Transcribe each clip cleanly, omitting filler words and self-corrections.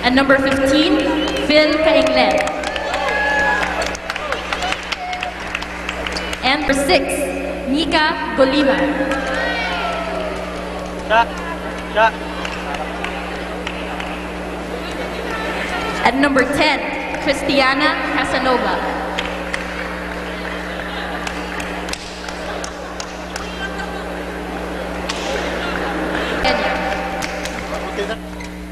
And number 15, Phil Cainglen. And number 6, Nika Golima. Shot. And number 10, Cristiana Casanova.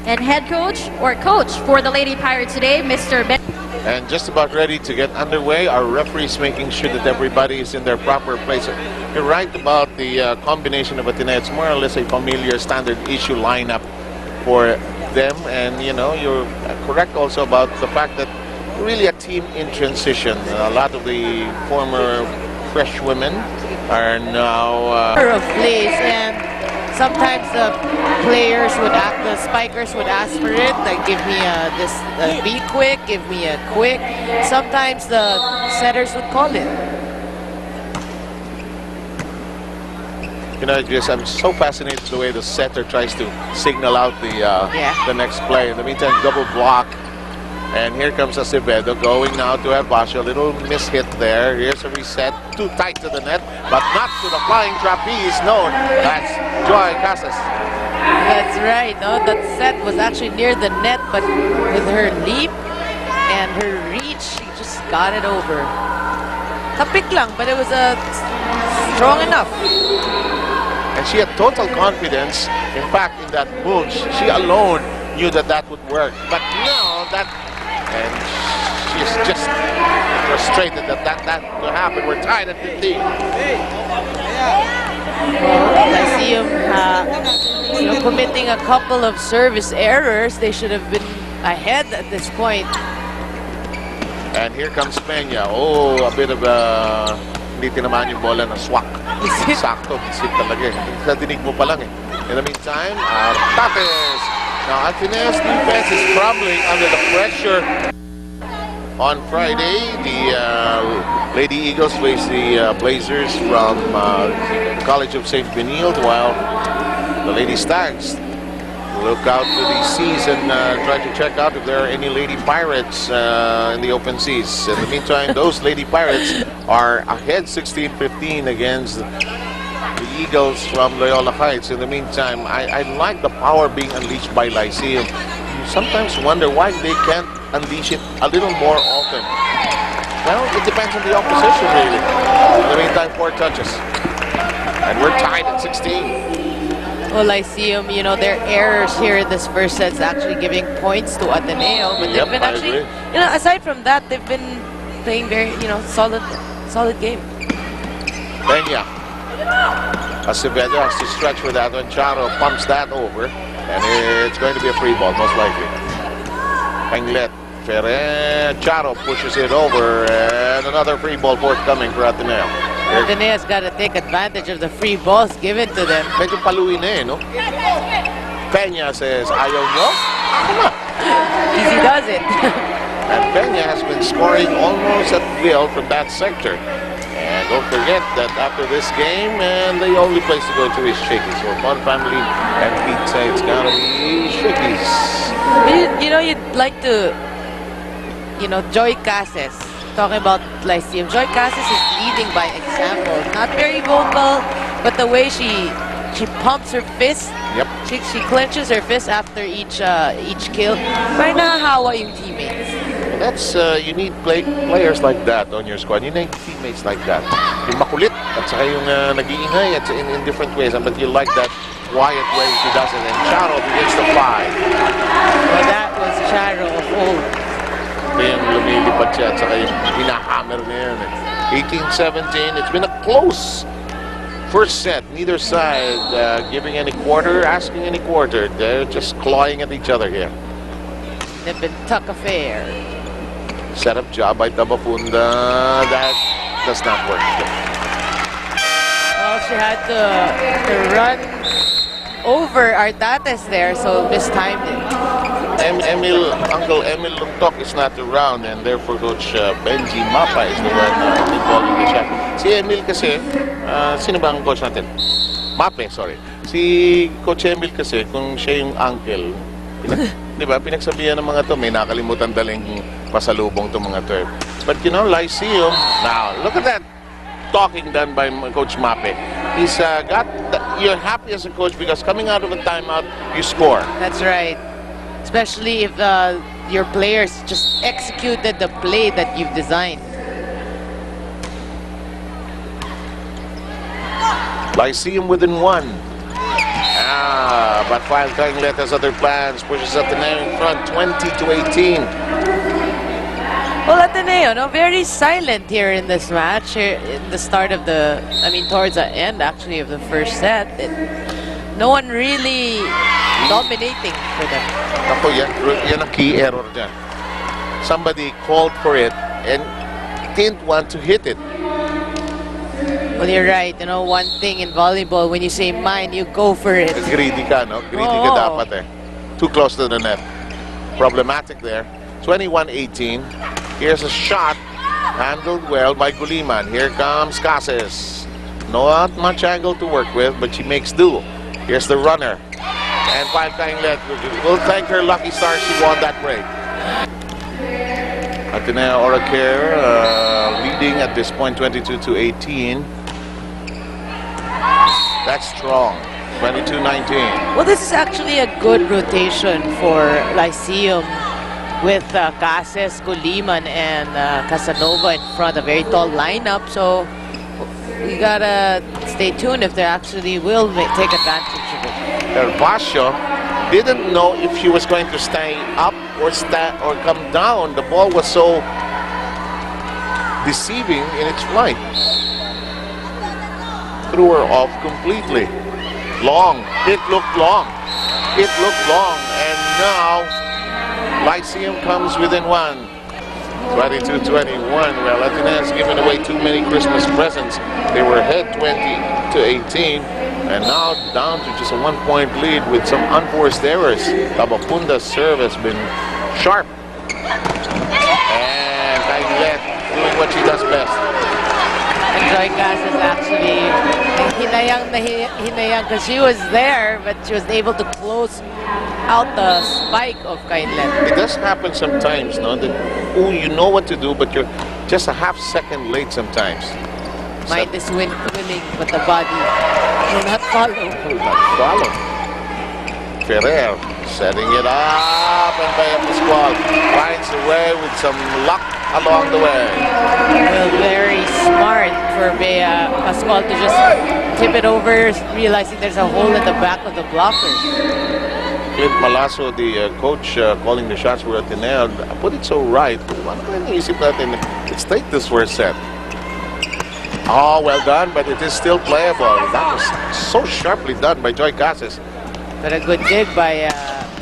And head coach or coach for the Lady Pirates today, Mr. Ben. And just about ready to get underway. Our referees making sure that everybody is in their proper place. You're right about the combination of Ateneo. It's more or less a familiar standard issue lineup for them. And, you know, you're correct also about the fact that really a team in transition. A lot of the former fresh women are now... of plays, and sometimes the players would ask, the spikers would ask for it, like give me this be quick, give me a quick. Sometimes the setters would call it. You know, Jess, I'm so fascinated the way the setter tries to signal out the next play. In the meantime, double block. And here comes Acevedo going now to Herbacio. A little mishit there. Here's a reset. Too tight to the net, but not to the flying trapeze. No, that's Joy Casas. That's right. No, that set was actually near the net, but with her leap and her reach, she just got it over. Kapit lang, but it was strong enough. And she had total confidence. In fact, in that move, she alone knew that that would work. But no, and she's just frustrated that will happen. We're tied at 15. Well, I see him committing a couple of service errors. They should have been ahead at this point. And here comes Peña. Oh, a bit of hindi tinamaan yung bola na swak. Sakto, sit talaga. Sa dinig mo pa lang eh. In the meantime, Tates. Now, Ateneo's defense is crumbling under the pressure. On Friday, the Lady Eagles face the Blazers from the College of St. Benilde, while the Lady Stags look out to the seas and try to check out if there are any Lady Pirates in the open seas. In the meantime, those Lady Pirates are ahead 16-15 against the Eagles from Loyola Heights. In the meantime, I like the power being unleashed by Lyceum. You sometimes wonder why they can't unleash it a little more often. Well, it depends on the opposition, really. In the meantime, 4 touches. And we're tied at 16. Well, Lyceum, you know, their errors here in this first set is actually giving points to Ateneo. But they've been actually, you know, aside from that, they've been playing very, you know, solid game. Peña. Acevedo has to stretch for that one. Charo pumps that over. And it's going to be a free ball, most likely. Penglet. Charo pushes it over. And another free ball forthcoming for Ateneo. Ateneo's got to take advantage of the free balls given to them. Medyo paluin na eh, no? Peña says, ayaw nyo? Easy does it. And Peña has been scoring almost at will from that sector. And don't forget that after this game, and the only place to go to is Shakey's. So Fun Family and Pizza, it's gotta be Shakey's. You know, you'd like to, you know, Joy Cases, talking about Lyceum. Joy Cases is leading by example. Not very vocal, but the way she pumps her fist. Yep. She clenches her fist after each kill. May nahahawa yung teammates. That's, you need players like that on your squad. You need teammates like that. Yung makulit at saka yung nag-iingay at in different ways. But you like that quiet way she does it. And Charo begins to fly. Well, that was Charo of old. Yung lumilipad siya at saka yung hinahammer na yun. 18-17. It's been a close first set. Neither side giving any quarter, asking any quarter. They're just clawing at each other here. They've been tuck affair. Setup job by Tabafunda. That does not work. Well, she had to run over Artates there, so mistimed it. Uncle Emil Luntok is not around, and therefore Coach Benji Mapa is the one involved in the shot. Si Emil kasi, sino ba ang coach natin? Mape, sorry. Si Coach Emil kasi, kung siya yung uncle, Di ba? Pinagsabihan ng mga to, may nakalimutan daling pasalubong to mga to. But you know, Lyceum, now, look at that talking done by Coach Mape. He's you're happy as a coach because coming out of a timeout, you score. That's right. Especially if your players just executed the play that you've designed. Lyceum within one. But File Kainglet has other plans, pushes Ateneo in front, 20-18. Well, Ateneo, no, very silent here in this match. Here in the start of towards the end actually of the first set. No one really dominating for them. Ako, yan ang key error dyan. Somebody called for it and didn't want to hit it. Well, you're right. You know, one thing in volleyball, when you say mine, you go for it. Greedy ka, no? Greedy ka dapat eh. Too close to the net. Problematic there. 21-18. Here's a shot. Handled well by Guliman. Here comes Cases. Not much angle to work with, but she makes do. Here's the runner. And File Kainglet will thank her lucky stars she won that break. Ateneo Oracare leading at this point 22-18. That's strong. 22-19. Well, this is actually a good rotation for Lyceum with Cases, Guliman, and Casanova in front. A very tall lineup. So we gotta stay tuned if they actually will take advantage of it. Herbacio didn't know if she was going to stay up or come down. The ball was so deceiving in its flight. Threw her off completely. Long. It looked long. It looked long. And now Lyceum comes within one. 22-21. Well, Ateneo has given away too many Christmas presents. They were ahead 20-18. And now down to just a 1-point lead with some unforced errors. Tabapunda's serve has been sharp. And Kainglet doing what she does best. And Joy Cases actually hinayang because she was there, but she was able to close out the spike of Kainglet. It does happen sometimes, no? That, you know what to do, but you're just a half second late sometimes. Mind is willing, but the body will not follow. Ferrer setting it up, and Bea Pascual finds a way with some luck along the way. Well, very smart for Bea Pascual to just tip it over, realizing there's a hole in the back of the blockers. Clint Malaso, the coach calling the shots for Ateneo, put it so right. Let's take this first set. Oh, well done, but it is still playable. That was so sharply done by Joy Cases. But a good dig by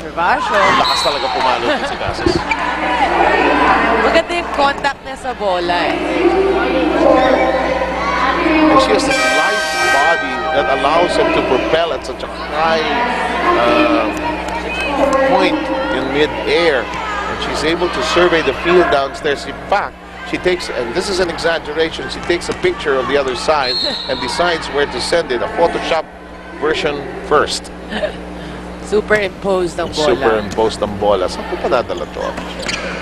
Herbacio. Lakas talaga pumalo si Cases. Maganda yung contact niya sa bola eh. And she has this light body that allows her to propel at such a high point in mid-air. And she's able to survey the field downstairs. In fact, she takes, and this is an exaggeration, she takes a picture of the other side and decides where to send it. A Photoshop version first. Superimposed ang bola. Superimposed ang bola. Saan ko pa dadala to?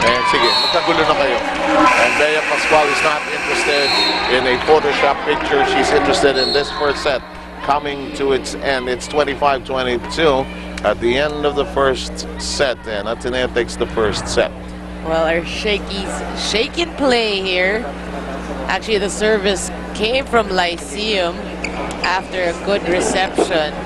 And sige, magkagulo na kayo. And Bea Pascual is not interested in a Photoshop picture. She's interested in this first set coming to its end. It's 25-22 at the end of the first set. And Ateneo takes the first set. Well, our shaking play here. Actually, the service came from Lyceum after a good reception.